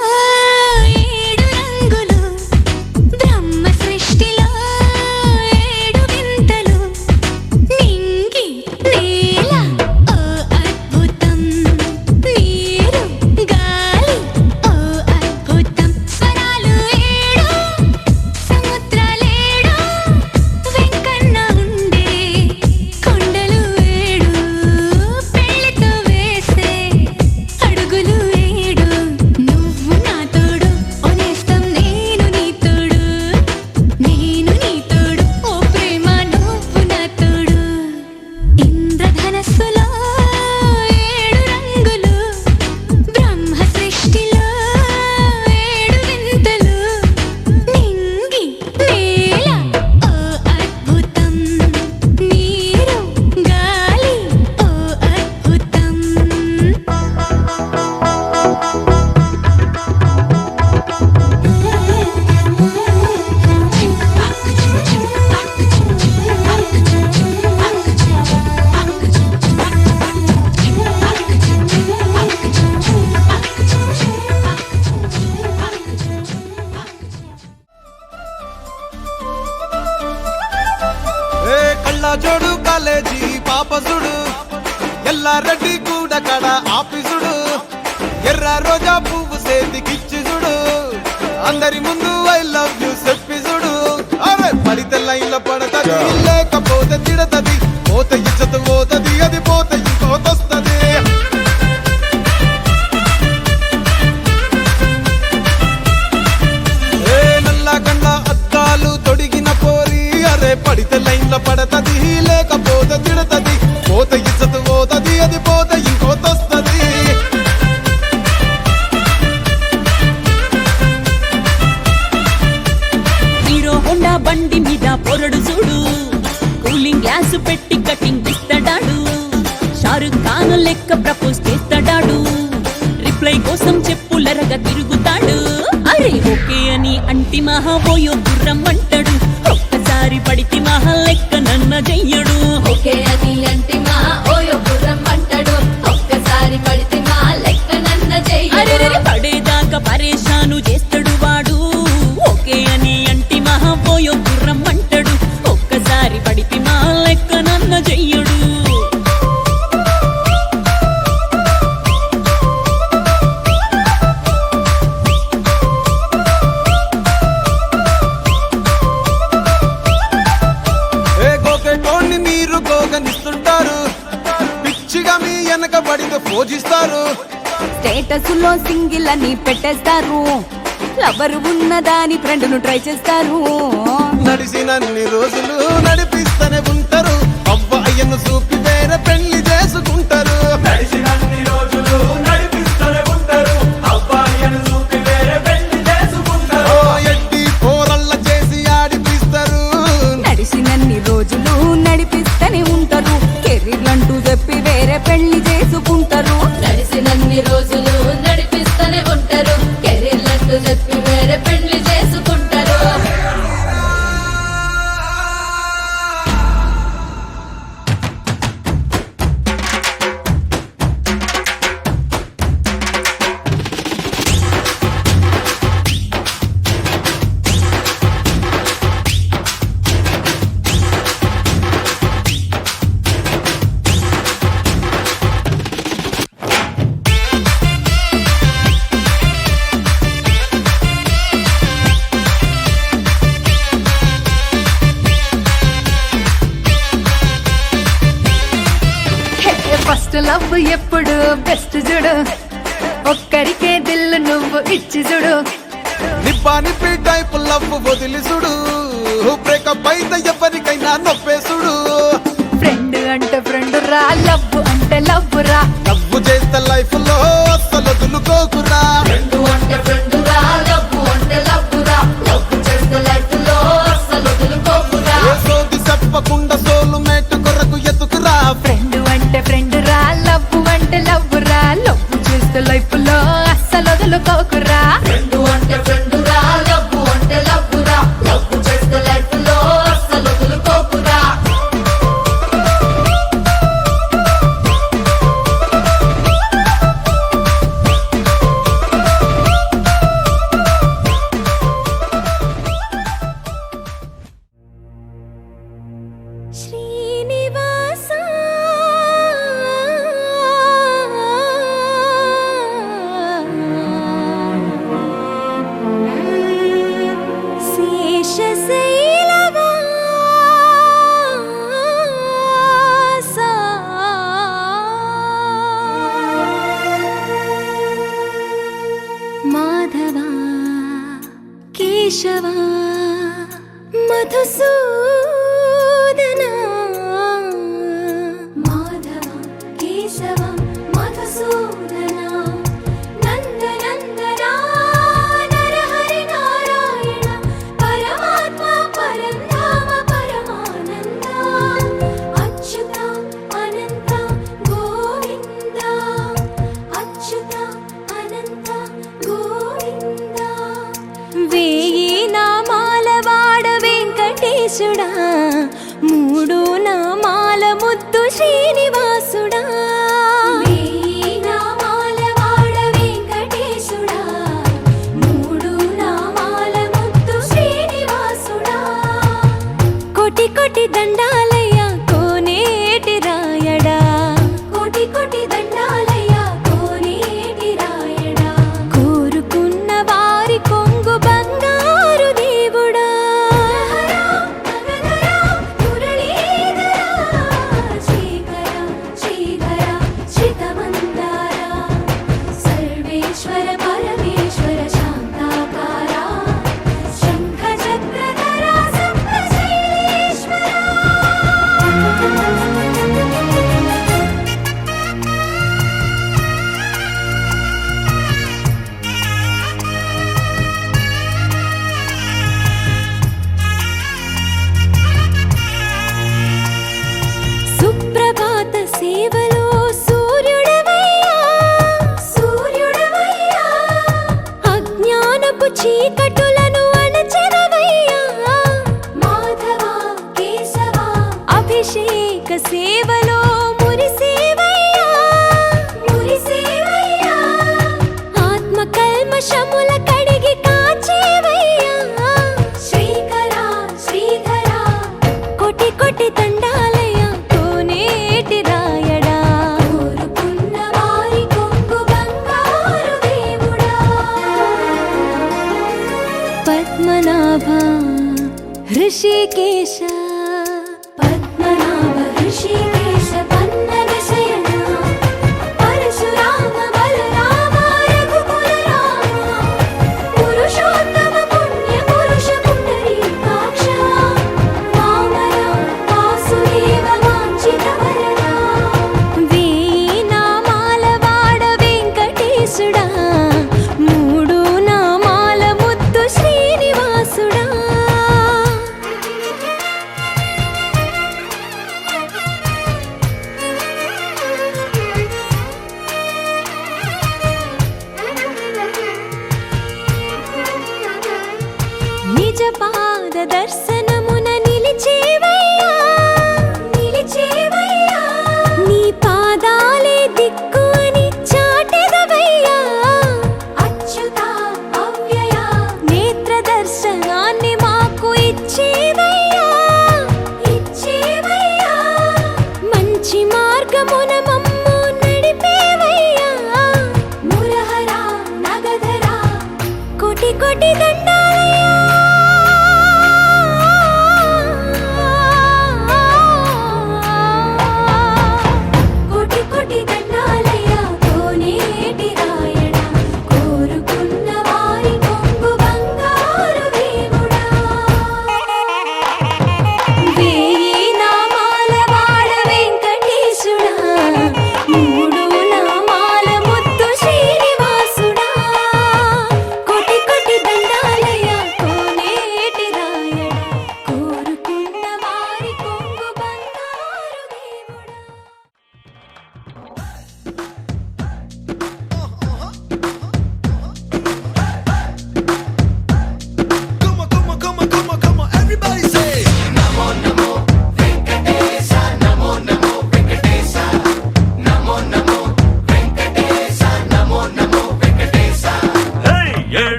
ఏడు రంగులు బ్రహ్మ సృష్టిలో ఏడు వింతలు నింగి నేల ఓ అద్భుతం నీరు గాలి ఓ అద్భుతం స్వరాలు ఏడు సముద్రాలేడు వెంకన్న ఉండే కొండలు ఏడు పెళ్లితో వేసే అడుగులు ఏడు నువ్వు నా తోడు ఒనేస్తం నేను నీ తోడు ఓ ప్రేమ నువ్వు నా తోడు ఇంద్రధనస్సులో ఏడు రంగులు బ్రహ్మ సృష్టిలో ఏడు వింతలు నింగి నేల ఓ అద్భుతం నీరు గాలి ఓ అద్భుతం ఏ కళ్ళ జోడు కాలేజీ పాపసుడు ఎల్లారెడ్డి కూడా కడ ఆఫీసుడు ఎర్ర రోజా పువ్వు సేతికిచ్చి చూడు అందరి ముందు ఐ లవ్ యూ చెప్పిసుడు అరే పడితే లైన్లో పడతది లేకపోతే తిడతది పోత ఇచ్చత పోతది అది పోత ఇంకోతొస్తది ఏ నల్ల కండ అద్దాలు తొడిగిన పోరి అరే పడితే లైన్లో పడతది లేకపోతే తిడతది పోత ఇచ్చత పోతది అది పోత ఇంకోతొస్తది హీరో హోండా బండి మీద పొరడు చూడు కూలింగ్ గ్లాస్ పెట్టి కటింగ్ ఇస్తాడాడు షారుఖ్ ఖాన్ లెక్క ప్రపోజ్ చేస్తాడాడు రిప్లై కోసం చెప్పులరగా తిరుగుతాడు అరే ఓకే అని అంటి మహా పోయో గుర్రం అంటాడు ఒక్కసారి పడితే మహా లెక్క నన్న చెయ్యడు ఓకే అది అంటే మా ఓయో గుర్రం అంటాడు ఒక్కసారి పడితే మా లెక్క నన్న అరే చెయ్యడు పడేదాకా పరేషాను చేస్తాడు వాడు ఓకే అని అంటి మహా పోయో గుర్రం అంటాడు ఒక్కసారి పడితే మా లెక్క నన్న చెయ్యడు ఏ గోకెటోన్ని మీరు గోగనిస్తుంటారు పిచ్చిగా మీ వెనక పడితే పూజిస్తారు స్టేటస్ లో సింగిల్ అని పెట్టేస్తారు లవర్ ఉన్నదాని ఫ్రెండ్ ను ట్రై చేస్తారు నడిచినన్ని రోజులు నడిపిస్తూనే ఉంటారు అవ్వ అయ్యను చూపి వేరే పెళ్లి చేసుకుంటారు నడిచినన్ని రోజులు నడిపిస్తూనే ఉంటారు అవ్వ అయ్యను చూపి వేరే పెళ్లి చేసుకుంటారు ఎట్టి పోరల్ల చేసి ఆడిపిస్తారు నడిచినన్ని రోజులు నడిపిస్తూనే ఉంటారు కెరీర్లంటూ చెప్పి వేరే పెళ్లి చేసుకుంటారు నడిసినన్ని రోజులు నడిపిస్తూనే ఉంటారు కెరీర్లంటూ చెప్పి వేరే పెళ్లి చేసుకుంటారు ఫస్ట్ లవ్ ఎప్పుడు బెస్ట్ చూడు ఒక్కరికే దిల్లు నువ్వు ఇచ్చి చూడు నిబ్బా టైప్ లవ్ వదిలి చూడు బ్రేకప్ అయితే ఎవరికైనా నొప్పేసుడు ఫ్రెండ్ అంటే ఫ్రెండ్ రా లవ్ అంటే లవ్ రా లవ్ చేస్తే లైఫ్ లో అస్సలు వదులుకోకురా ఫ్రెండ్ అంటే ఫ్రెండ్ రా లవ్ అంటే లవ్ రా లవ్ చేస్తే లైఫ్ లో అస్సలు వదులుకోకురా ఏ సోది చెప్పకుండా సోలు మేట్ కొరకు ఎతుకురా ఫ్రెండ్ అంటే ఫ్రెండ్ రా లవ్ అంటే లవ్ రా లవ్ చేస్తే లైఫ్ లో అస్సలు వదులుకోకురా ఫ్రెండ్ అంటే ఫ్రెండ్ రా లవ్ అంటే లవ్ రా లవ్ చేస్తే లైఫ్ లో అస్సలు వదులుకోకురా శ్రీనివాస శేషశైలవాస మాధవ కేశవ మధుసూదన మాధవ కేశవ మధుసూదన నందనందన నరహరి నారాయణ పరమాత్మ పరంధామ పరమానంద అచ్యుత అనంత గోవింద అచ్యుత అనంత గోవింద వేయి నామాల వాడ వెంకటేశుడా మూడు నామాల ముద్దు శ్రీనివాసుడా వేయి నామాల వాడ వెంకటేశుడా మూడు నామాల ముద్దు శ్రీనివాసుడా కోటి కోటి దండాలయ్య కోనేటి రాయడా కోటి కోటి దండాలయ్య కోనేటి రాయడా కోరుకున్న వారి కొంగు బంగారు దేవుడా సర్వేశ్వర పరమేశ్వర శాంతాకార శంఖ చక్రధర సప్తశైలేశ్వర సుప్రభాత సేవలో సూర్యుడవయ్యా సూర్యుడవయ్యా అజ్ఞానపు చీకటులను అణచెదవయ్యా మాధవ కేశవ అభిషేక సేవలో మురిసేవయ్యా మురిసేవయ్యా ఆత్మ కల్మషముల కడిగి కాచేవయ్యా శ్రీకర శ్రీధర కోటి కోటి దండాలయ్య కోనేటి రాయడా కోరుకున్న వారి కొంగు బంగారు దేవుడా పద్మనాభ హృషికేశ పద్మనాభ హృషికేశ పన్నగ శయన పరశురామ బలరామ రఘుకుల రామ పురుషోత్తమ పుణ్య పురుష పుండరీకాక్ష వామన వాసుదేవ వాంఛిత వరద వేయి నామాల వాడ వెంకటేశుడా మూడు నామాల ముద్దు శ్రీనివాసుడా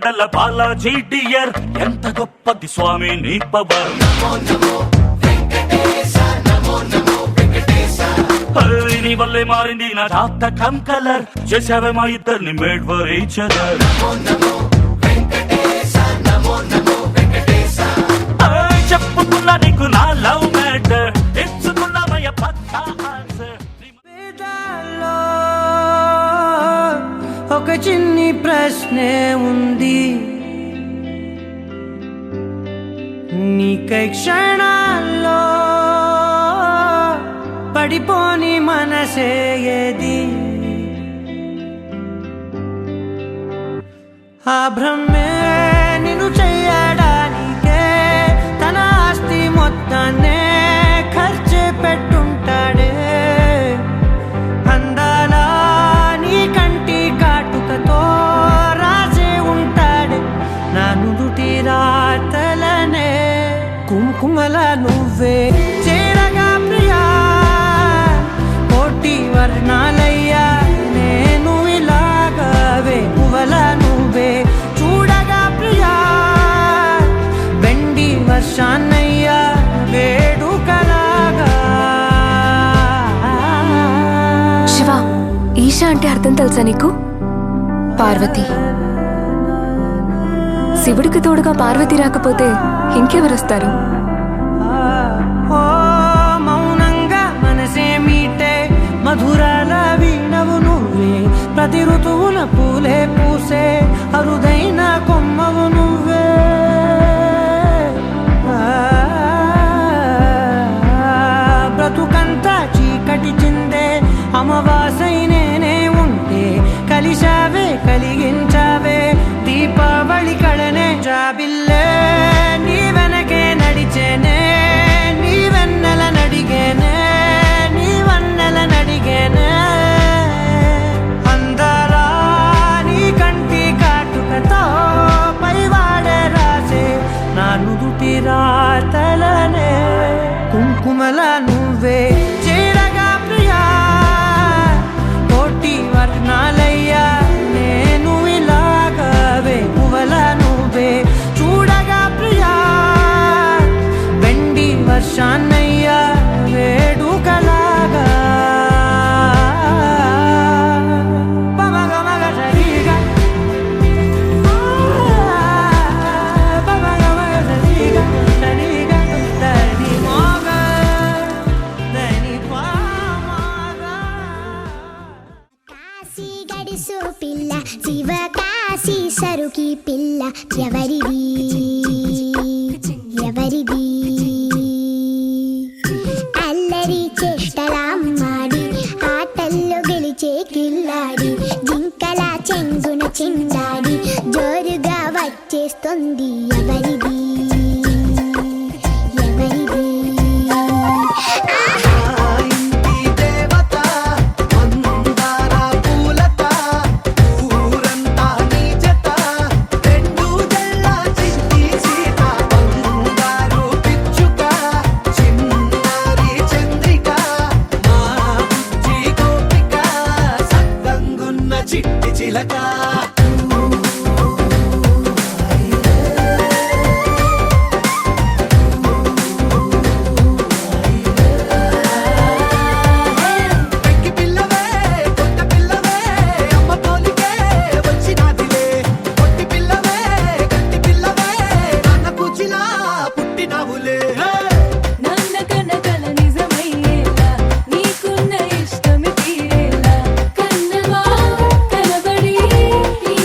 కొండల బాలాజీ డియర్ ఎంత గొప్పది స్వామి నీ పవర్ నీ వల్లే మారింది నా జాతకం కలర్ చేసావే మా ఇద్దరిని మేడ్ ఫర్ ఈచ్ అదర్ చెప్పుకున్నా నీకు నా లవ్ మ్యాటర్ ఇచ్చుకున్నామయ్య పక్కా ఆన్సర్ వేదాల్లో ఒక చిన్ని ప్రశ్నే ఉంది నీకై క్షణాల్లో పడిపోని మనసే ఏది ఆ భ్రమే నిన్ను చెయ్యడానికే తన ఆస్తి మొత్తాన్నే ఖర్చు పెట్టుంటాడే అందాల నీ కంటి కాటుకతో రాసే ఉంటాడే నా నుదుటి రాతలనే కుంకుమల నువ్వే చేరగా ప్రియా కోటి వర్ణాలయ్యా నేను ఇలాగవే పువ్వల నువ్వే చూడగా ప్రియా వెండి వర్షాన్నయ్యా వేడుకలాగా శివ ఈశా అంటే అర్థం తెలుసా నీకు? పార్వతి. శివుడికి తోడుగా పార్వతి రాకపోతే ఇంకెవరొస్తారు? ఓ మౌనంగా మనసే మీటే మధురాల వీణవు నువ్వే ప్రతి ఋతువున పూలే పూసే అరుదైన కొమ్మవు నువ్వే బ్రతుకంతా చీకటి చిందే అమవాసై నేనే ఉంటే కలిశావే కలిగించావే దీపావళి కళనే జాబిల్లే నీ వెనకే నడిచేనే నీ వెన్నెల నడిగేనే నీ వన్నెల నడిగేనే అందరా నీ కంటి కాటుకతో పైవాడే రాసే నా నుదుటి రాతలనే కుంకుమల నువ్వే చేరగా ప్రియా కోటి వర్ణాలయ్యా నేను ఇలాగవే పువ్వల నువ్వే చూడగా ప్రియా వెండి వర్షాన్నయ్యా వేడుకలాగా పమగమగసరిగా పమగమగసరిగా సరిగా దని మోగ దని పామగా కాశీ గడిసు పిల్ల శివ కాశీ సరుకి పిల్ల ఎవరిది ఎవరిది అల్లరి చేష్టలామ్మాడి ఆటల్లో గెలిచే కిల్లాడి జింకల చెంగున చిందాడి జోరుగా వచ్చేస్తుంది ఎవరిది ఎవరిది ఇంటి దేవత మందార పూలత ఊరంతా నీ జత రెండు జల్ల చిట్టి సీత బంగారు పిచ్చుక చిన్నారి చంద్రిక మా బుజ్జి గోపిక సక్కంగున్న చిట్టి చిలక పెంకి పిల్లవే కొత్త పిల్లవే అమ్మ పోలికే వచ్చినాదిలే కొట్టి పిల్లవే గట్టి పిల్లవే నాన్న కూచిలా పుట్టినావులే నాన్న కనకల నిజమయ్యేలా నీకున్న ఇష్టమి తీరేలా కన్నవా కనబడి ఈ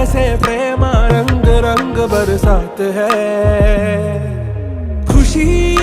जैसे प्रेम रंग रंग बरसात है खुशी